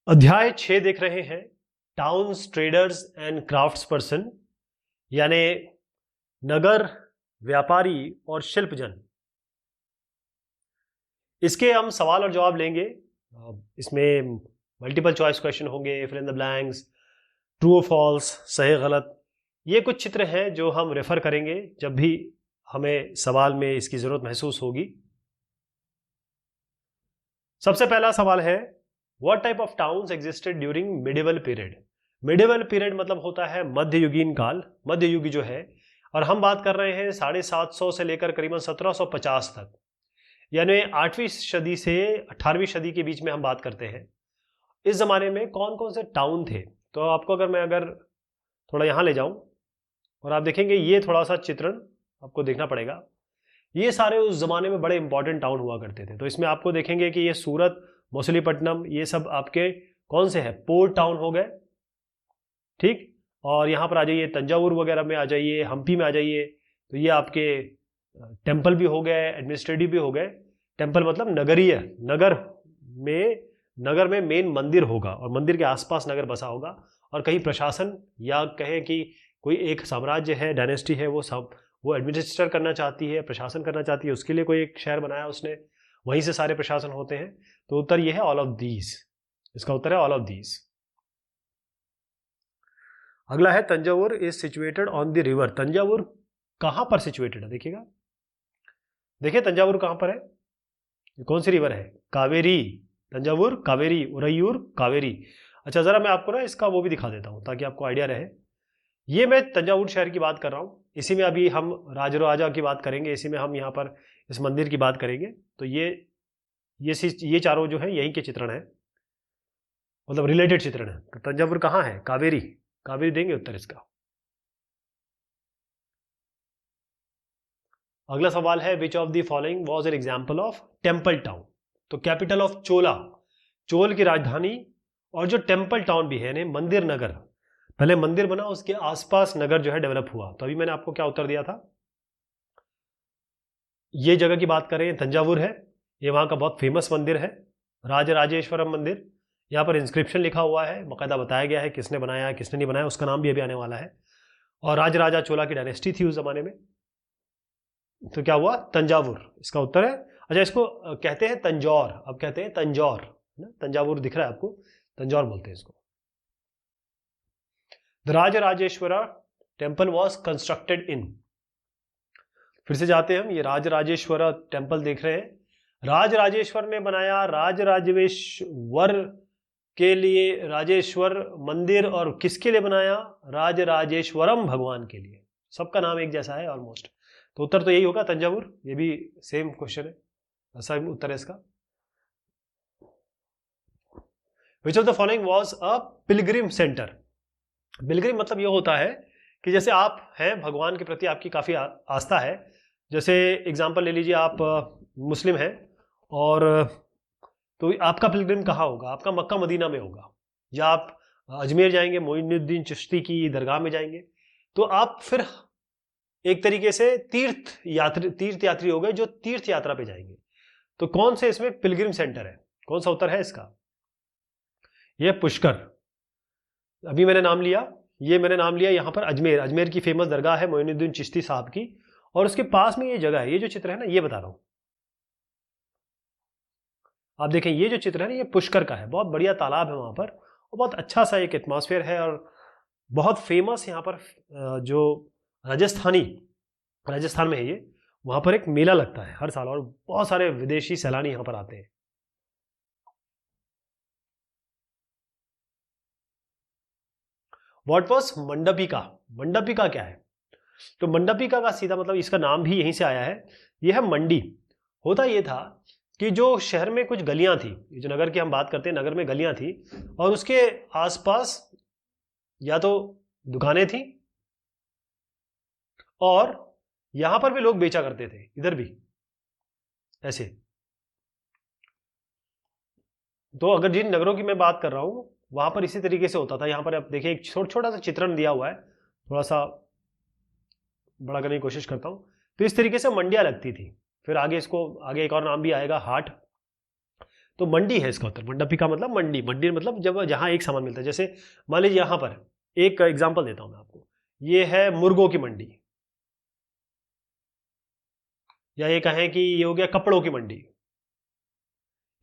अध्याय 6 देख रहे हैं, towns, traders and crafts person, यानी नगर, व्यापारी और शिल्पजन। इसके हम सवाल और जवाब लेंगे। इसमें मल्टीपल चॉइस क्वेश्चन होंगे, fill in the blanks, true और फॉल्स, सही गलत। ये कुछ चित्र हैं जो हम रेफर करेंगे जब भी हमें सवाल में इसकी जरूरत महसूस होगी। सबसे पहला सवाल है, What type of towns existed during medieval period? medieval period मतलब होता है मध्ययुगीन काल, मध्ययुग जो है, और हम बात कर रहे हैं 750 से लेकर करीबन 1750 तक, यानी 8वीं सदी से 18वीं सदी के बीच में हम बात करते हैं। इस जमाने में कौन कौन से टाउन थे? तो आपको अगर थोड़ा यहाँ ले जाऊं और आप देखेंगे, ये थोड़ा सा चित्रण आपको देखना पड़ेगा। ये सारे उस जमाने में बड़े इंपॉर्टेंट टाउन हुआ करते थे। तो इसमें आपको देखेंगे कि ये सूरत, मछलीपट्टनम, ये सब आपके कौन से हैं? पोर्ट टाउन हो गए, ठीक। और यहाँ पर आ जाइए, तंजावुर वगैरह में आ जाइए, हम्पी में आ जाइए, तो ये आपके टेम्पल भी हो गए, एडमिनिस्ट्रेटिव भी हो गए। टेम्पल मतलब नगरीय, नगर में मेन मंदिर होगा और मंदिर के आसपास नगर बसा होगा, और कहीं प्रशासन या कहें कि कोई एक साम्राज्य है, डायनेस्टी है, वो एडमिनिस्टर करना चाहती है, प्रशासन करना चाहती है, उसके लिए कोई एक शहर बनाया उसने, वहीं से सारे प्रशासन होते हैं। तो उत्तर ये है ऑल ऑफ दीज, इसका उत्तर है ऑल ऑफ दीज। अगला है, Thanjavur is situated on the river. Thanjavur कहां पर सिचुएटेड है? देखिएगा, देखिए तंजावुर कहां पर है, कौन सी रिवर है? कावेरी। तंजावुर कावेरी, उरैयूर कावेरी। अच्छा, जरा मैं आपको ना इसका वो भी दिखा देता हूं ताकि आपको आइडिया रहे। ये मैं तंजावुर शहर की बात कर रहा हूं, इसी में अभी हम राजराजा की बात करेंगे, इसी में हम यहाँ पर इस मंदिर की बात करेंगे। तो ये चारों जो है यहीं के चित्रण है, मतलब रिलेटेड चित्रण है। तो तंजावुर कहाँ है? कावेरी, कावेरी देंगे उत्तर इसका। अगला सवाल है, विच of the following was an example of temple town? तो कैपिटल ऑफ चोल की राजधानी, और जो टेम्पल टाउन भी है यानी मंदिर नगर, पहले मंदिर बना, उसके आसपास नगर जो है डेवलप हुआ। तो अभी मैंने आपको क्या उत्तर दिया था? ये जगह की बात कर रहे हैं, तंजावुर है, ये वहां का बहुत फेमस मंदिर है, राजराजेश्वरम मंदिर। यहाँ पर इंस्क्रिप्शन लिखा हुआ है, बाकायदा बताया गया है किसने बनाया किसने नहीं बनाया, उसका नाम भी अभी आने वाला है। और राजराजा चोला की डायनेस्टी थी उस जमाने में। तो क्या हुआ? तंजावुर इसका उत्तर है। अच्छा, इसको कहते हैं तंजौर, अब कहते हैं तंजौर, तंजावुर दिख रहा है आपको, तंजौर बोलते हैं इसको। The Rajarajeshwara temple was constructed in, फिर से जाते हैं हम, ये राजराजेश्वर टेम्पल देख रहे हैं, राजराजेश्वर ने बनाया, राजराजेश्वर के लिए राजेश्वर मंदिर, और किसके लिए बनाया? राजराजेश्वरम भगवान के लिए। सबका नाम एक जैसा है ऑलमोस्ट, तो उत्तर तो यही होगा तंजावुर। ये भी सेम क्वेश्चन है, ऐसा उत्तर है इसका। विच of the following was a Pilgrim centre? Pilgrim मतलब ये होता है कि जैसे आप हैं, भगवान के प्रति आपकी काफी आस्था है, जैसे एग्जाम्पल ले लीजिए, आप मुस्लिम हैं और तो आपका पिलग्रिम कहाँ होगा? आपका मक्का मदीना में होगा, या आप अजमेर जाएंगे, मोइनुद्दीन चिश्ती की दरगाह में जाएंगे, तो आप फिर एक तरीके से तीर्थ यात्री हो गए जो तीर्थ यात्रा पे जाएंगे। तो कौन से इसमें पिलग्रिम सेंटर है? कौन सा उत्तर है इसका? यह पुष्कर। अभी मैंने नाम लिया, ये मैंने नाम लिया यहाँ पर अजमेर की फेमस दरगाह है मोइनुद्दीन चिश्ती साहब की, और उसके पास में ये जगह है, ये जो चित्र है ना, ये बता रहा हूं आप देखें, ये जो चित्र है ना, ये पुष्कर का है, बहुत बढ़िया तालाब है वहां पर, और बहुत अच्छा सा एक एटमॉस्फेयर है, और बहुत फेमस यहाँ पर जो राजस्थान में है ये, वहां पर एक मेला लगता है हर साल, और बहुत सारे विदेशी सैलानी यहाँ पर आते हैं। What was मंडपिका? मंडपिका क्या है? तो मंडपिका का सीधा मतलब, इसका नाम भी यहीं से आया है, यह है मंडी। होता यह था कि जो शहर में कुछ गलियां थी, जो नगर की हम बात करते हैं, नगर में गलियां थी, और उसके आसपास या तो दुकानें थी, और यहां पर भी लोग बेचा करते थे, इधर भी ऐसे। तो अगर जिन नगरों की मैं बात कर रहा हूं, वहां पर इसी तरीके से होता था। यहां पर आप देखिए, एक छोटा सा चित्रण दिया हुआ है, थोड़ा सा बड़ा करने की कोशिश करता हूं। तो इस तरीके से मंडियां लगती थी, फिर आगे एक और नाम भी आएगा, हाट। तो मंडी है इसका उत्तर। मंडपी का मतलब मंडी, मंडी मतलब जब जहां एक सामान मिलता है। जैसे मान लीजिए यहां पर एक एग्जांपल देता हूं मैं आपको, ये है मुर्गों की मंडी, या ये कहें कि ये हो गया कपड़ों की मंडी,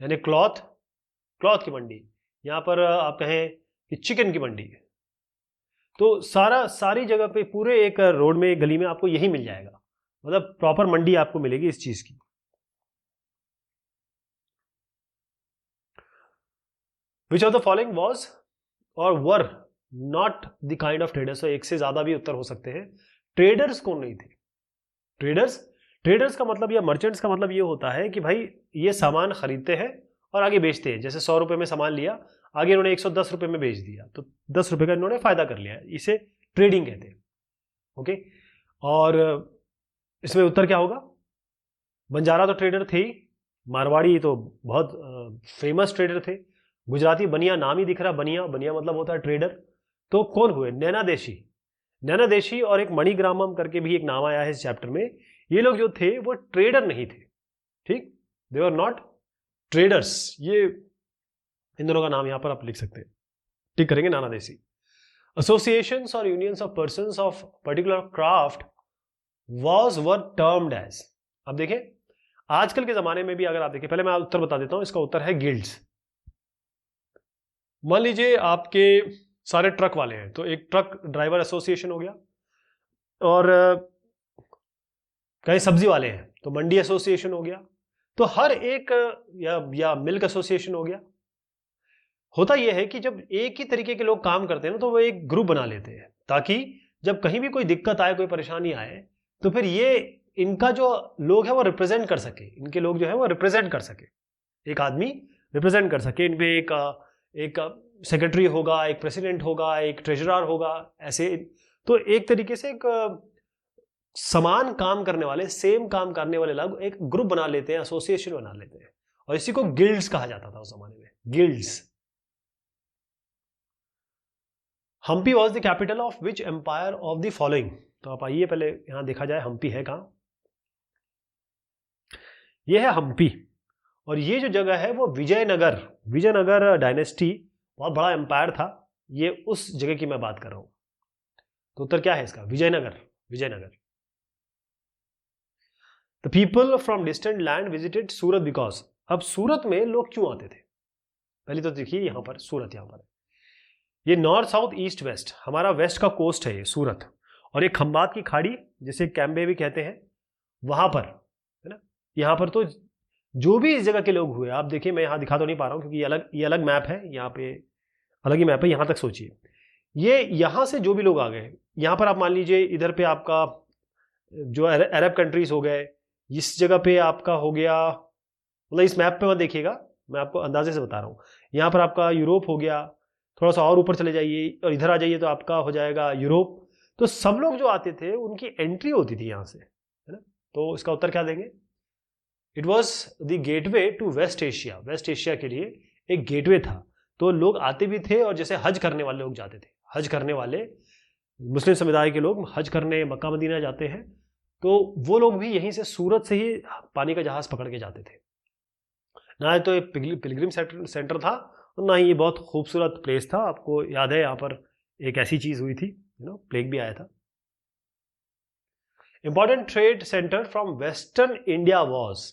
यानी क्लॉथ, क्लॉथ की मंडी। यहां पर आप कहें कि चिकन की मंडी। तो सारी जगह पे पूरे एक रोड में, एक गली में आपको यही मिल जाएगा, मतलब प्रॉपर मंडी आपको मिलेगी इस चीज की। Which of the following was or were not the kind of traders. तो एक से ज्यादा भी उत्तर हो सकते हैं। ट्रेडर्स कौन नहीं थे? ट्रेडर्स का मतलब या मर्चेंट्स का मतलब ये होता है कि भाई ये सामान खरीदते हैं और आगे बेचते हैं। जैसे 100 रुपए में सामान लिया, आगे इन्होंने 110 रुपए में बेच दिया, तो 10 रुपए का इन्होंने फायदा कर लिया, इसे ट्रेडिंग कहते हैं। ओके, और इसमें उत्तर क्या होगा? बंजारा तो ट्रेडर थे ही, मारवाड़ी तो बहुत फेमस ट्रेडर थे, गुजराती बनिया, नाम ही दिख रहा, बनिया, बनिया मतलब होता है ट्रेडर। तो कौन हुए? नैना देशी, नैना देशी और एक मणिग्रामम करके भी एक नाम आया है इस चैप्टर में। ये लोग जो थे वो ट्रेडर नहीं थे, ठीक, दे वर नॉट ट्रेडर्स। ये इन दोनों का नाम यहां पर आप लिख सकते हैं, ठीक करेंगे, नाना देशी। एसोसिएशंस और unions of persons of particular craft were termed as. अब देखें, आजकल के जमाने में भी अगर आप देखें, पहले मैं उत्तर बता देता हूं, इसका उत्तर है गिल्ड्स। मान लीजिए आपके सारे ट्रक वाले हैं, तो एक ट्रक ड्राइवर एसोसिएशन हो गया, और कई सब्जी वाले हैं तो मंडी एसोसिएशन हो गया, तो हर एक या मिल्क एसोसिएशन हो गया। होता यह है कि जब एक ही तरीके के लोग काम करते हैं ना, तो वो एक ग्रुप बना लेते हैं, ताकि जब कहीं भी कोई दिक्कत आए, कोई परेशानी आए, तो फिर ये इनका जो लोग है वो रिप्रेजेंट कर सके, इनके लोग जो है वो रिप्रेजेंट कर सके, एक आदमी रिप्रेजेंट कर सके। इनपे एक सेक्रेटरी होगा, एक प्रेसिडेंट होगा, एक ट्रेजरर होगा, ऐसे। तो एक तरीके से एक समान काम करने वाले, सेम काम करने वाले लोग एक ग्रुप बना लेते हैं, एसोसिएशन बना लेते हैं, और इसी को गिल्ड्स कहा जाता था उस जमाने में, guilds. Hampi was the capital of which empire of the following. तो आप आइए पहले यहां देखा जाए हम्पी है कहां। यह है हम्पी, और ये जो जगह है वो विजयनगर, विजयनगर डायनेस्टी, बहुत बड़ा एम्पायर था, ये उस जगह की मैं बात कर रहा हूं। तो उत्तर क्या है इसका? Vijayanagara, Vijayanagara. The people from distant land visited Surat because. अब सूरत में लोग क्यों आते थे? पहले तो देखिए यहां पर सूरत, यहां पर ये नॉर्थ साउथ ईस्ट वेस्ट, हमारा वेस्ट का कोस्ट है ये सूरत, और एक खंबात की खाड़ी जिसे कैम्बे भी कहते हैं, वहां पर है ना। यहां पर तो जो भी इस जगह के लोग हुए, आप देखिए, मैं यहां दिखा तो नहीं पा रहा हूं क्योंकि ये अलग मैप है, यहाँ पे अलग ही मैप है, यहां तक सोचिए। ये यहां से जो भी लोग आ गए, यहां पर आप मान लीजिए इधर पे आपका जो अरब कंट्रीज हो गए, इस जगह पे आपका हो गया, मतलब इस मैप पे मत देखिएगा, मैं आपको अंदाजे से बता रहा हूँ। यहाँ पर आपका यूरोप हो गया, थोड़ा सा और ऊपर चले जाइए और इधर आ जाइए तो आपका हो जाएगा यूरोप। तो सब लोग जो आते थे उनकी एंट्री होती थी यहाँ से, है ना। तो इसका उत्तर क्या देंगे? It was the gateway to West Asia. West Asia के लिए एक गेटवे था, तो लोग आते भी थे, और जैसे हज करने वाले लोग जाते थे, हज करने वाले मुस्लिम समुदाय के लोग हज करने मक्का मदीना जाते हैं, तो वो लोग भी यहीं से सूरत से ही पानी का जहाज पकड़ के जाते थे। ना तो एक पिलग्रिम सेंटर था, और ना ही ये बहुत खूबसूरत प्लेस था। आपको याद है यहाँ पर एक ऐसी चीज हुई थी, प्लेग भी आया था। Important trade centre from western India was.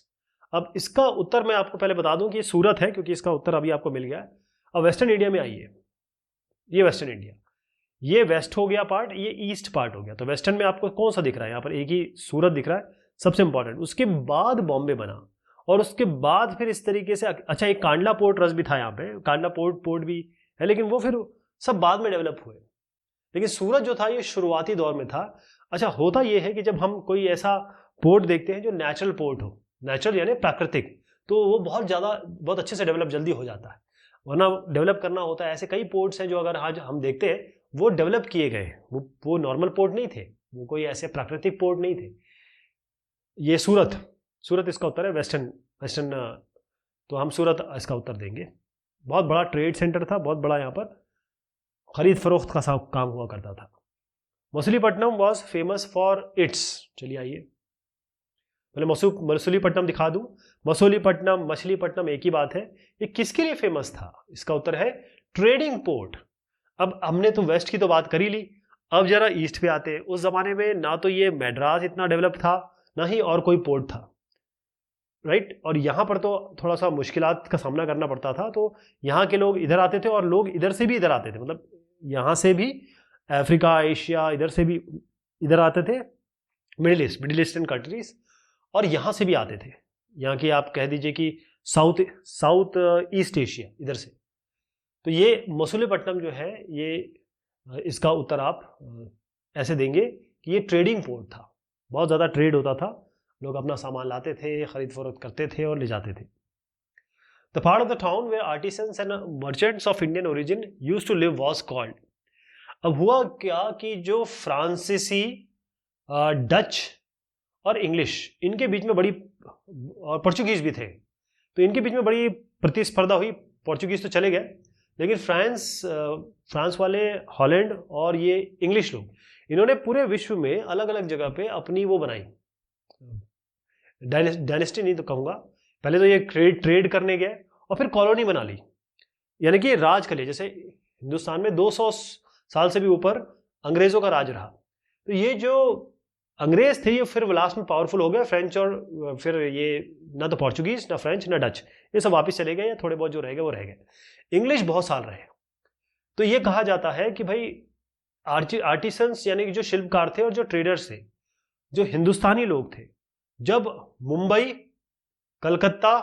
अब इसका उत्तर मैं आपको पहले बता दूं कि ये सूरत है, क्योंकि इसका उत्तर अभी आपको मिल गया। अब वेस्टर्न इंडिया में आइए, ये वेस्टर्न इंडिया, ये वेस्ट हो गया पार्ट, ये ईस्ट पार्ट हो गया। तो वेस्टर्न में आपको कौन सा दिख रहा है? यहाँ पर एक ही सूरत दिख रहा है, सबसे इंपॉर्टेंट। उसके बाद बॉम्बे बना, और उसके बाद फिर इस तरीके से, अच्छा एक कांडला पोर्ट ट्रस्ट भी था यहाँ पे, कांडला पोर्ट भी है, लेकिन वो फिर सब बाद में डेवलप हुए। लेकिन सूरत जो था ये शुरुआती दौर में था। अच्छा, होता ये है कि जब हम कोई ऐसा पोर्ट देखते हैं जो नेचुरल पोर्ट हो, नेचुरल यानी प्राकृतिक, तो वो बहुत अच्छे से डेवलप जल्दी हो जाता है। वरना डेवलप करना होता है, ऐसे कई पोर्ट्स हैं जो अगर आज हम देखते हैं वो डेवलप किए गए, वो नॉर्मल पोर्ट नहीं थे, वो कोई ऐसे प्राकृतिक पोर्ट नहीं थे। ये सूरत इसका उत्तर है, वेस्टर्न। तो हम सूरत इसका उत्तर देंगे। बहुत बड़ा ट्रेड सेंटर था, बहुत बड़ा, यहाँ पर खरीद फरोख्त का काम हुआ करता था। Machilipatnam was famous for its. चलिए आइए पहले मछलीपट्टनम दिखा दूं। मछलीपट्टनम एक ही बात है। ये किसके लिए फेमस था? इसका उत्तर है ट्रेडिंग पोर्ट। अब हमने तो वेस्ट की तो बात कर ही ली, अब जरा ईस्ट पे आते हैं। उस जमाने में ना तो ये मैड्रास इतना डेवलप था, ना ही और कोई पोर्ट था, राइट। और यहाँ पर तो थोड़ा सा मुश्किलात का सामना करना पड़ता था। तो यहाँ के लोग इधर आते थे और लोग इधर से भी इधर आते थे, मतलब यहाँ से भी अफ्रीका, एशिया, इधर से भी इधर आते थे, मिडिल ईस्टर्न कंट्रीज, और यहाँ से भी आते थे। यहाँ की आप कह दीजिए कि साउथ ईस्ट एशिया, इधर से। तो ये मसूलीपट्टनम जो है, ये इसका उत्तर आप ऐसे देंगे कि ये ट्रेडिंग पोर्ट था। बहुत ज़्यादा ट्रेड होता था, लोग अपना सामान लाते थे, खरीद फरोख्त करते थे और ले जाते थे। The part of the town where artisans and merchants of Indian origin used to live was called. अब हुआ क्या कि जो फ्रांसीसी, डच और इंग्लिश, इनके बीच में बड़ी, और पोर्चुगीज भी थे, तो इनके बीच में बड़ी प्रतिस्पर्धा हुई। पोर्चुगीज तो चले गए, लेकिन फ्रांस वाले, हॉलैंड और ये इंग्लिश लोग, इन्होंने पूरे विश्व में अलग अलग जगह पे अपनी वो बनाई, डायनेस्टी नहीं तो कहूँगा, पहले तो ये ट्रेड करने गए और फिर कॉलोनी बना ली, यानी कि राज कर लिया। जैसे हिंदुस्तान में 200 साल से भी ऊपर अंग्रेजों का राज रहा, तो ये जो अंग्रेज थे ये फिर लास्ट में पावरफुल हो गए, फ्रेंच, और फिर ये ना तो पोर्चुगीज, ना फ्रेंच, ना डच, ये सब वापस चले गए, या थोड़े बहुत जो रह गए वो रह गए। इंग्लिश बहुत साल रहे। तो ये कहा जाता है कि भाई आर्टिसंस यानी कि जो शिल्पकार थे और जो ट्रेडर्स थे, जो हिंदुस्तानी लोग थे, जब मुंबई, कलकत्ता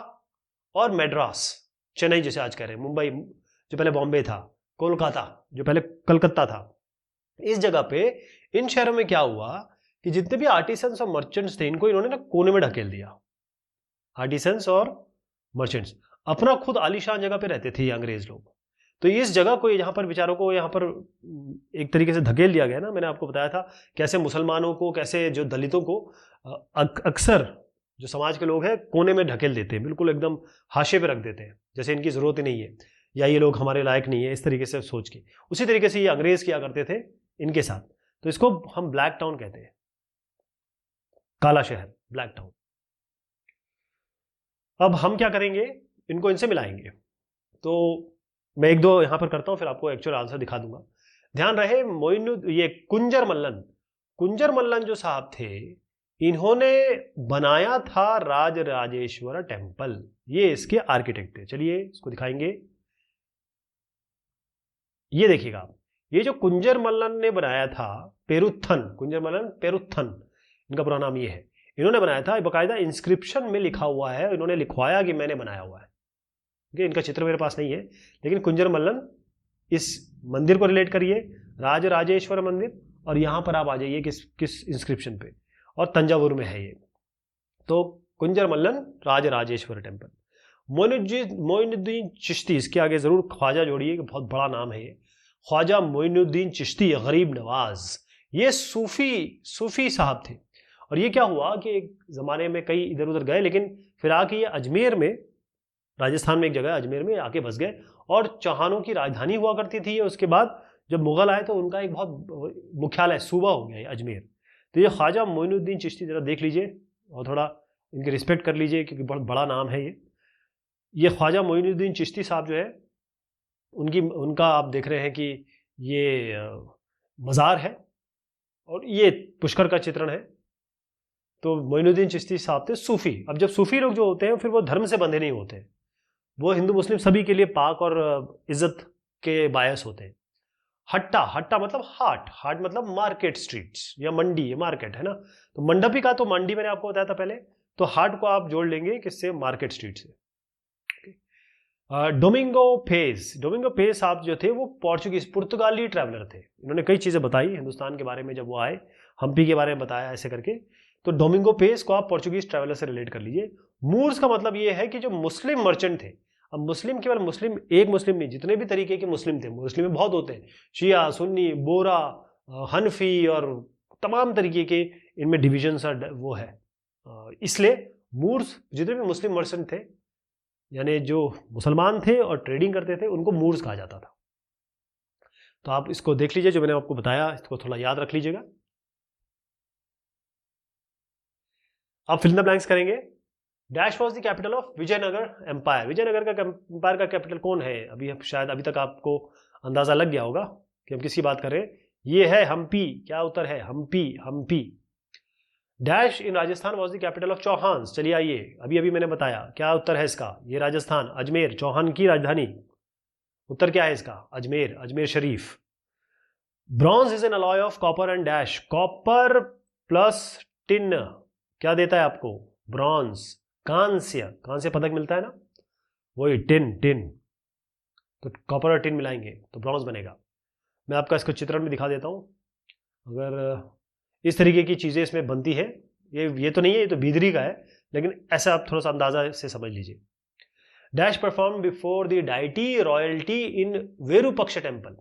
और मैड्रास, चेन्नई जैसे आज कह रहे हैं, मुंबई जो पहले बॉम्बे था, कोलकाता जो पहले कलकत्ता था, इस जगह पे इन शहरों में क्या हुआ कि जितने भी आर्टिसंस और मर्चेंट्स थे, इनको इन्होंने ना कोने में ढकेल दिया। आर्टिसंस और मर्चेंट्स अपना खुद आलीशान जगह पे रहते थे ये अंग्रेज लोग। तो इस जगह को, यहाँ पर बेचारों को यहाँ पर एक तरीके से धकेल दिया गया ना। मैंने आपको बताया था कैसे मुसलमानों को, कैसे जो दलितों को अक्सर जो समाज के लोग हैं कोने में ढकेल देते हैं, बिल्कुल एकदम हाशिए पे रख देते हैं, जैसे इनकी जरूरत ही नहीं है, या ये लोग हमारे लायक नहीं है, इस तरीके से सोच के। उसी तरीके से ये अंग्रेज किया करते थे इनके साथ। तो इसको हम ब्लैक टाउन कहते हैं, काला शहर, ब्लैक टाउन। अब हम क्या करेंगे, इनको इनसे मिलाएंगे। तो मैं एक दो यहां पर करता हूं, फिर आपको एक्चुअल आंसर दिखा दूंगा। ध्यान रहे, ये कुंजर मल्लन जो साहब थे, इन्होंने बनाया था राजराजेश्वर टेम्पल। ये इसके आर्किटेक्ट थे। चलिए इसको दिखाएंगे। ये देखिएगा, ये जो कुंजर मल्लन ने बनाया था, कुंजर मल्लन पेरुत्थन, इनका पूरा नाम ये है। इन्होंने बनाया था, बकायदा इंस्क्रिप्शन में लिखा हुआ है, इन्होंने लिखवाया कि मैंने बनाया हुआ है। इनका चित्र मेरे पास नहीं है, लेकिन कुंजर मल्लन, इस मंदिर को रिलेट करिए, राजराजेश्वर मंदिर, और यहां पर आप आ जाइए किस इंस्क्रिप्शन पे, और तंजावुर में है ये। तो कुंजर मल्लन राजराजेश्वर टेम्पल। मोइनुद्दीन चिश्ती, इसके आगे जरूर ख्वाजा जोड़िए, बहुत बड़ा नाम है ये। ख्वाजा मोइनुद्दीन चिश्ती गरीब नवाज, ये सूफी साहब थे। और ये क्या हुआ कि एक जमाने में कई इधर उधर गए, लेकिन फिर आके ये अजमेर में, राजस्थान में एक जगह अजमेर में आके बस गए, और चौहानों की राजधानी हुआ करती थी। उसके बाद जब मुगल आए तो उनका एक बहुत मुख्यालय, सूबा हो गया अजमेर। तो ये ख्वाजा मोइनुद्दीन चिश्ती, जरा देख लीजिए और थोड़ा इनकी रिस्पेक्ट कर लीजिए, क्योंकि बहुत बड़ा नाम है ये ख्वाजा मोइनुद्दीन चिश्ती साहब जो है, उनका आप देख रहे हैं कि ये मज़ार है, और ये पुष्कर का चित्रण है। तो मोइनुद्दीन चिश्ती साहब थे सूफी। अब जब सूफी लोग जो होते हैं, फिर वो धर्म से बंधे नहीं होते, वो हिंदू मुस्लिम सभी के लिए पाक और इज्जत के बायस होते हैं। हट्टा मतलब हाट मतलब मार्केट, स्ट्रीट्स या मंडी, मार्केट है ना। तो मंडपी का तो मंडी मैंने आपको बताया था पहले, तो हाट को आप जोड़ लेंगे किससे, मार्केट स्ट्रीट से। डोमिंगो पेस साहब जो थे वो पुर्तगाली ट्रैवलर थे। इन्होंने कई चीजें बताई हिंदुस्तान के बारे में, जब वो आए, हम्पी के बारे में बताया ऐसे करके। तो डोमिंगो पेस को आप पोर्चुगीज ट्रैवलर से रिलेट कर लीजिए। मूर्स का मतलब ये है कि जो मुस्लिम मर्चेंट थे। अब मुस्लिम केवल मुस्लिम, एक मुस्लिम नहीं, जितने भी तरीके के मुस्लिम थे, मुस्लिम में बहुत होते हैं, शिया, सुन्नी, बोरा, हनफी, और तमाम तरीके के इनमें डिविजन वो है। इसलिए मूर्स, जितने भी मुस्लिम मर्चेंट थे, यानी जो मुसलमान थे और ट्रेडिंग करते थे, उनको मूर्स कहा जाता था। तो आप इसको देख लीजिए, जो मैंने आपको बताया, इसको थोड़ा याद रख लीजिएगा। आप फिल इन द ब्लैंक्स करेंगे। Dash was the capital of Vijayanagara empire. Vijayanagara का एम्पायर का कैपिटल कौन है? शायद अभी तक आपको अंदाजा लग गया होगा कि हम किसकी बात कर रहे हैं। ये है हम्पी। क्या उत्तर है? Hampi. Hampi. Dash in Rajasthan was the capital of Chauhans. चलिए आइए, अभी अभी मैंने बताया क्या उत्तर है इसका। ये राजस्थान, अजमेर, चौहान की राजधानी। उत्तर क्या है इसका? Ajmer, Ajmer Sharif. Bronze is an alloy of copper and dash. Copper plus tin क्या देता है आपको? ब्रॉन्ज। कांस्य, कांस्य पदक मिलता है ना, वही टिन। टिन तो कॉपर और टिन मिलाएंगे तो ब्रॉन्ज बनेगा। मैं आपका इसको चित्रण में दिखा देता हूं। अगर इस तरीके की चीजें इसमें बनती है, ये तो नहीं है, ये तो बीदरी का है, लेकिन ऐसा आप थोड़ा सा अंदाजा से समझ लीजिए। Dash perform before the deity royalty in Virupaksha temple.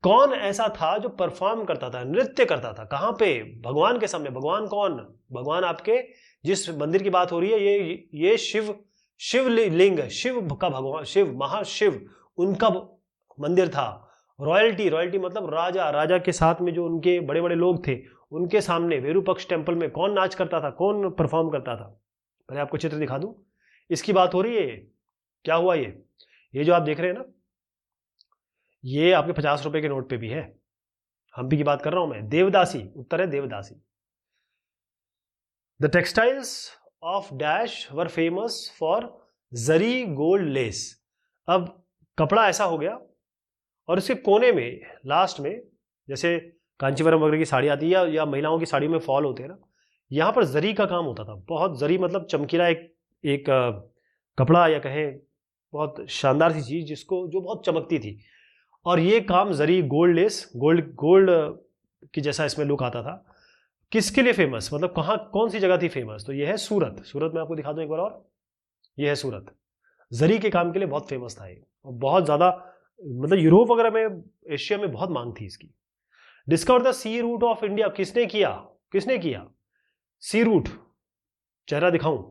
कौन ऐसा था जो परफॉर्म करता था, नृत्य करता था? कहां पे? भगवान के सामने। भगवान कौन? भगवान आपके जिस मंदिर की बात हो रही है, ये शिवलिंग, शिव का भगवान, शिव, महाशिव, उनका मंदिर था। रॉयल्टी, रॉयल्टी मतलब राजा, राजा के साथ में जो उनके बड़े बड़े लोग थे, उनके सामने वेरुपक्ष टेम्पल में कौन नाच करता था, कौन परफॉर्म करता था? पहले आपको चित्र दिखा दूं, इसकी बात हो रही है। क्या हुआ? ये जो आप देख रहे हैं ना, ये आपके 50 रुपए के नोट पे भी है। हम्पी की बात कर रहा हूं मैं। देवदासी, उत्तर है devadasi. The textiles of dash were famous for zari gold lace. अब कपड़ा ऐसा हो गया और इसके कोने में लास्ट में, जैसे कांचीवरम वगैरह की साड़ी आती है या महिलाओं की साड़ी में फॉल होते हैं ना, यहां पर जरी का काम होता था। बहुत जरी मतलब चमकीला एक कपड़ा, या कहें बहुत शानदार सी चीज जिसको, जो बहुत चमकती थी। और ये काम जरी गोल्ड लेस, गोल्ड की जैसा इसमें लुक आता था। किसके लिए फेमस, मतलब कहाँ, कौन सी जगह थी फेमस? तो ये है सूरत। सूरत में आपको दिखा दूं एक बार और, ये है सूरत। जरी के काम के लिए बहुत फेमस था ये, और बहुत ज्यादा, मतलब यूरोप वगैरह में, एशिया में बहुत मांग थी इसकी। Discover the sea route of India. किसने किया? किसने किया सी रूट? चेहरा दिखाऊं?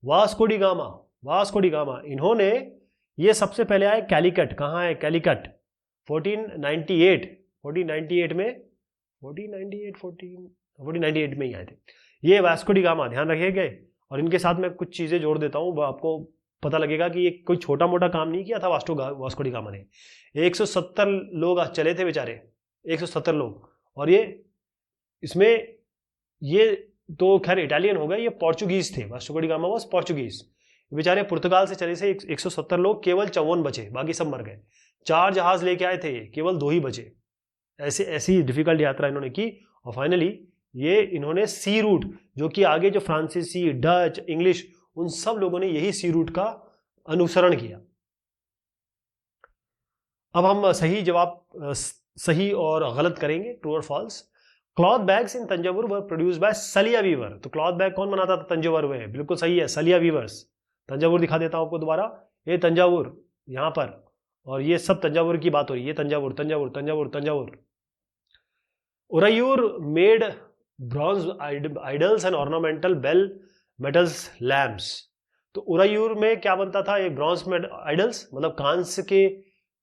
Vasco da Gama. Vasco da Gama, इन्होंने, ये सबसे पहले आए कैलिकट। कहाँ है कैलिकट? 1498 में, 1498 में ही आए थे ये वास्को डी गामा। ध्यान रखिए गए। और इनके साथ मैं कुछ चीजें जोड़ देता हूं, आपको पता लगेगा कि ये कोई छोटा मोटा काम नहीं किया था वास्को डी गामा ने। 170 लोग चले थे बेचारे, 170 लोग। और ये इसमें, ये तो खैर इटालियन हो गए, ये पोर्चुगीज थे। Vasco da gamma was Portuguese. बेचारे पुर्तगाल से चले से 170 लोग, केवल 54 बचे, बाकी सब मर गए। 4 जहाज लेके आए थे, केवल 2 ही बचे। ऐसी डिफिकल्ट यात्रा इन्होंने की। और फाइनली ये इन्होंने सी रूट, जो कि आगे जो फ्रांसीसी, डच, इंग्लिश, उन सब लोगों ने यही सी रूट का अनुसरण किया। अब हम सही जवाब, सही और गलत करेंगे, ट्रू और false. Cloth bags in Thanjavur were produced by Saliya weaver. तो क्लॉथ बैग कौन बनाता था तंजावुर में? बिल्कुल सही है, सलिया वीवर्स। तंजावुर दिखा देता हूं आपको दोबारा। ये तंजावुर यहां पर, और ये सब तंजावुर की बात हो रही है। Thanjavur, Thanjavur, Thanjavur, Thanjavur. Uraiyur made bronze idols and ornamental bell metals lamps. तो उरायूर में क्या बनता था? एक ब्रॉन्ज आइडल्स मतलब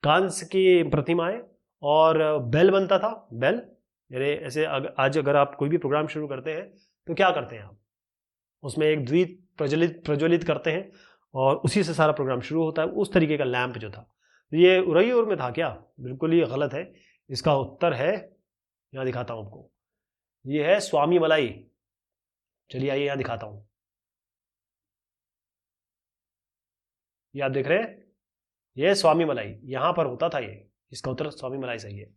कांस्य की प्रतिमाएं, और बेल बनता था। बेल यानी ऐसे आज अगर आप कोई भी प्रोग्राम शुरू करते हैं तो क्या करते हैं आप? उसमें एक द्वीप प्रज्वलित करते हैं और उसी से सारा प्रोग्राम शुरू होता है। उस तरीके का लैंप जो था, ये उरायूर में था क्या? बिल्कुल ये गलत है। इसका उत्तर है, यहां दिखाता हूं आपको, ये है स्वामी मलाई। चलिए आइए यहां दिखाता हूं। ये आप देख रहे हैं, ये स्वामी मलाई यहां पर होता था। ये इसका उत्तर स्वामी मलाई सही है।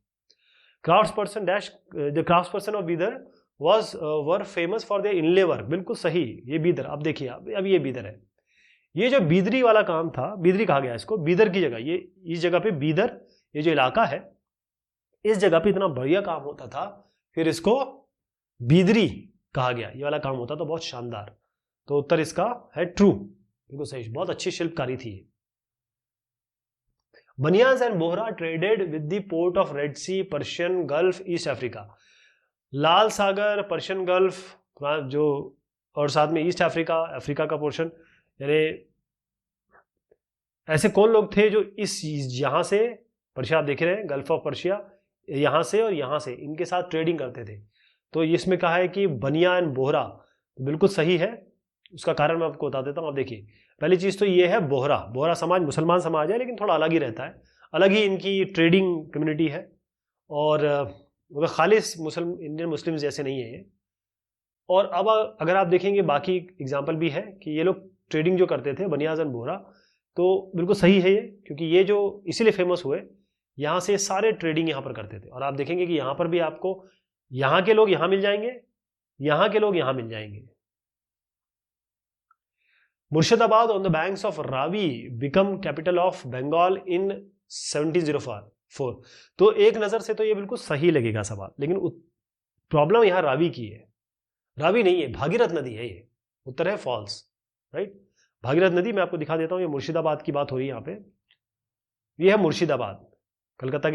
Craftsperson dash the craftsperson of Bidar were famous for their inlay work. बिल्कुल सही, ये बीदर। अब देखिए, अब ये बीदर है। ये जो बीदरी वाला काम था, बीदरी कहा गया इसको, बीदर की जगह, ये इस जगह पे बीदर, ये जो इलाका है, इस जगह पे इतना बढ़िया काम होता था, फिर इसको बीदरी कहा गया। ये वाला काम होता था बहुत शानदार। तो उत्तर इसका है ट्रू, बिल्कुल सही। बहुत अच्छी शिल्पकारी थी। Banias and Bohra traded with the port of Red Sea, Persian Gulf, East Africa. लाल सागर, पर्शियन गल्फ जो, और साथ में ईस्ट अफ्रीका का पोर्शन, यानी ऐसे कौन लोग थे जो इस यहां से, पर्शिया आप देख रहे हैं, गल्फ ऑफ पर्शिया, यहां से और यहां से, इनके साथ ट्रेडिंग करते थे। तो इसमें कहा है कि बनिया एंड बोहरा, बिल्कुल सही है। उसका कारण मैं आपको बता देता हूँ। आप देखिए, पहली चीज़ तो ये है बोहरा। बोहरा समाज मुसलमान समाज है, लेकिन थोड़ा अलग ही रहता है, अलग ही इनकी ट्रेडिंग कम्युनिटी है, और मतलब खालिस मुस्लिम इंडियन मुस्लिम जैसे नहीं है ये। और अब अगर आप देखेंगे बाकी एग्जाम्पल भी है कि ये लोग ट्रेडिंग जो करते थे, बनियाज एंड बोहरा, तो बिल्कुल सही है ये, क्योंकि ये जो इसीलिए फेमस हुए, यहाँ से सारे ट्रेडिंग यहाँ पर करते थे। और आप देखेंगे कि यहाँ पर भी आपको यहाँ के लोग यहाँ मिल जाएंगे, यहाँ के लोग यहाँ मिल जाएंगे। Murshidabad on the banks of Ravi become capital of Bengal in 1704। तो एक नजर से तो ये बिल्कुल सही लगेगा सवाल, लेकिन प्रॉब्लम यहाँ रावी की है। रावी नहीं है, भागीरथ नदी है ये। उत्तर है फॉल्स, राइट। भागीरथ नदी मैं आपको दिखा देता हूँ, ये मुर्शिदाबाद की बात हो रही है यहाँ पे। ये है मुर्शिदाबाद, कलकत्ता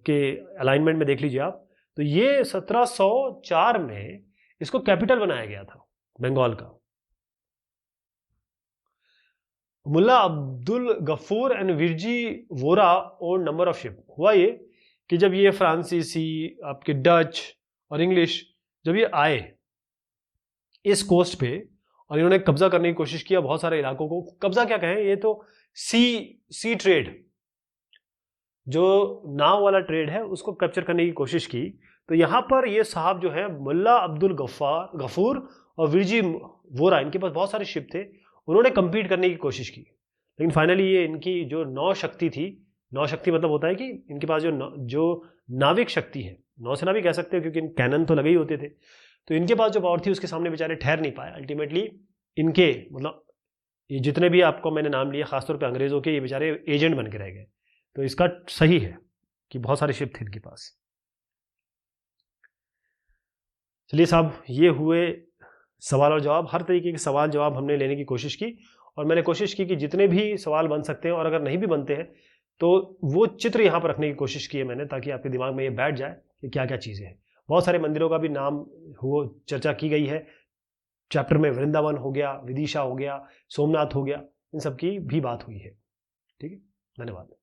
के अलाइनमेंट में देख लीजिए आप। तो ये 1704 में इसको कैपिटल बनाया गया था बंगाल का। Mulla Abdul Ghafur and Virji Vora own number of ship. हुआ ये कि जब ये फ्रांसीसी, आपके डच और इंग्लिश जब ये आए इस कोस्ट पे, और इन्होंने कब्जा करने की कोशिश किया बहुत सारे इलाकों को। कब्जा क्या कहें, ये तो सी ट्रेड, जो नाव वाला ट्रेड है, उसको कैप्चर करने की कोशिश की। तो यहां पर ये साहब जो है मुल्ला अब्दुल गफूर और विरजी वोरा, इनके पास बहुत सारे शिप थे, उन्होंने कंपीट करने की कोशिश की। लेकिन फाइनली ये इनकी जो नौ शक्ति थी, नौ शक्ति मतलब होता है कि इनके पास जो नाविक शक्ति है, नौसेना भी कह सकते हो क्योंकि कैनन तो लगे ही होते थे, तो इनके पास जो पावर थी उसके सामने बेचारे ठहर नहीं पाए। अल्टीमेटली इनके मतलब ये जितने भी आपको मैंने नाम लिए, खासतौर पे अंग्रेजों के, ये बेचारे एजेंट बन के रह गए। तो इसका सही है कि बहुत सारे शिप थे इनके पास। चलिए साहब, ये हुए सवाल और जवाब। हर तरीके के सवाल जवाब हमने लेने की कोशिश की, और मैंने कोशिश की कि जितने भी सवाल बन सकते हैं, और अगर नहीं भी बनते हैं तो वो चित्र यहाँ पर रखने की कोशिश की है मैंने, ताकि आपके दिमाग में ये बैठ जाए कि क्या क्या चीज़ें हैं। बहुत सारे मंदिरों का भी नाम हो चर्चा की गई है चैप्टर में। वृंदावन हो गया, विदिशा हो गया, सोमनाथ हो गया, इन सब की भी बात हुई है। ठीक है, धन्यवाद।